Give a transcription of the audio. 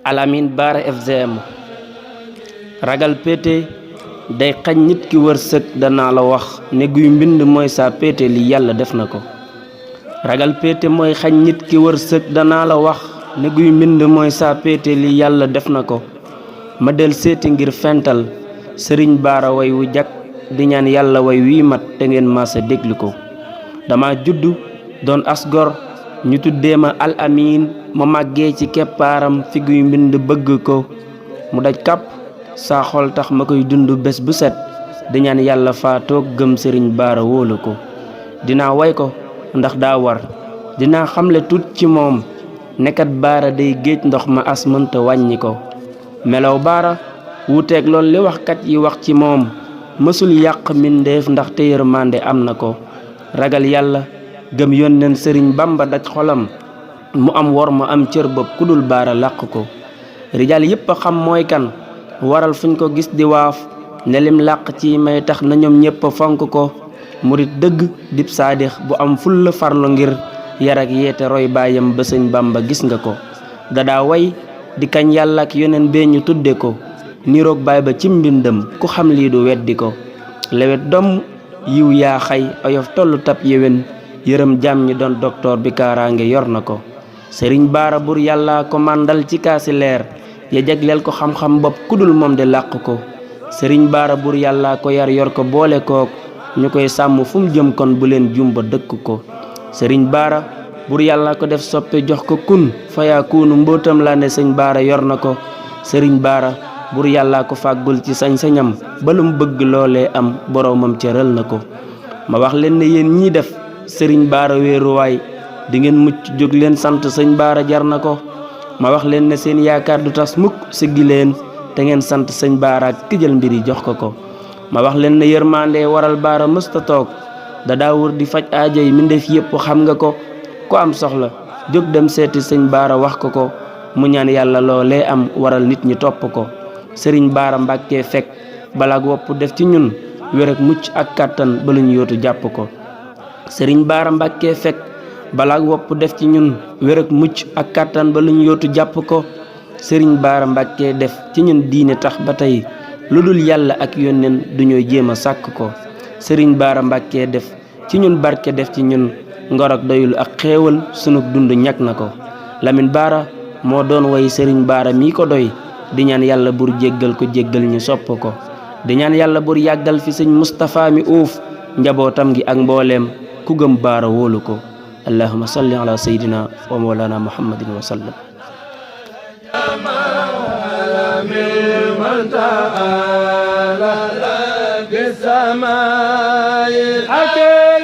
Alamine Bara FGM. ragal péete day xañ nit ki wërsëg danaa la wax ne guy mbind mooy saa péete li yàlla def na ko. ragal péete mooy xañ nit ki wërsëg danaa la wax ne guy mbind mooy saa péete li yàlla def na ko. ma del seeti ngir fental sëriñ Bara way wu jag di ñaan yàlla way wii mat te ngeen maasa déglu ko. dama juddu doon asgor ñu tuddee ma al amin ma màggee ci keppaaram fi guy mbind bëgg ko mu daj kàpp saa xol tax ma koy dund bés bu set di ñaan yàlla faatoog gëm sëriñ Bara wóolu ko. dinaa way ko ndax daa war dinaa xamle tut ci moom nekkat Bara day géej ndox ma as mënta wàññi ko. melow Bara wuuteeg lool li waxkat yi wax ci moom mësul yàq mbindeef ndax te yërmande am na ko. ragal yàlla gëm yónneen sëriñ Bamba daj xolam mu am wor ma am cër bopp ku dul Bara làq ko. rijaal yépp a xam mooy kan waral fuñ ko gis di waaf ne lim làq ci may tax na ñoom ñépp fonk ko. murit dëgg dib saadix bu am fulla farlu ngir yar ak yeete roy baayam ba sëñ Bamba gis nga ko. dadaa way di kañ yàlla ak yoneen bee ñu tudde ko niroog baay ba ci mbindam ku xam lii du weddi ko. lewet doom yiw yaa xay oyof tollu tab yéwén yërëm jàmm ñi doon doktoor bi kaaraange yor na ko. sëriñ Bara bur yàlla ko màndal ci kaasi leer ya jagleel ko xam-xam bopp kudul moom de làq ko. sëriñ Bara bur yàlla ko yar yor ko boole kook ñu koy sàmm fu mu jëm kon bu leen jumba dëkk ko. sëriñ Bara bur yàlla ko def soppe jox ko kun fayaa kuunu mbootam la ne sëñ Bara yor na ko. sëriñ Bara bur yàlla ko fàggul ci sañ-sañam balum bëgg loolee am boroomam cëral na ko. ma wax leen ne yéen ñii def sëriñ Bara wéeruwaay di ngeen mucc jóg leen sant sëñ Bara jar na ko. ma wax leen ne seen yaakaar du tas mukk siggi leen te ngeen sant sëñ Bara ak ki jël mbir yi jox ko ko. ma wax leen ne yërmande waral Bara mësta toog da daa wër di faj aajo yi mbindeef yépp xam nga ko. ku am soxla jóg dem seeti sëñ Bara wax ko ko mu ñaan yàlla loolee am waral nit ñi topp ko. sëriñ Bara Mbàkke fekk balaag wopp def ci ñun wér ak mucc ak kàttan ba luñ yóotu jàpp ko. sëriñ Bara Mbàkke fekk balaag wopp def ci ñun wér ak mucc ak kàttan ba luñ yóotu jàpp ko. sëriñ Bara Mbàkke def ci ñun diine tax ba tey lu dul yàlla ak yónneen duñoo jéem a sàkk ko. sëriñ Bara Mbàkke def ci ñun barke def ci ñun ngor ak doyul ak xéewal sunu dund ñàkk na ko. Lamine Bara moo doon way sëriñ Bara mii ko doy di ñaan yàlla bur jéggal ko jéggal ñu sopp ko. di ñaan yàlla bur yàggal fi sëñ Mustapha mi uuf njabootam gi ak mbooleem ku gëm Bara wóolu ko. allahumma salli ala sayyidina wa mawlana muhammadin wa sallam. بالسماء أكل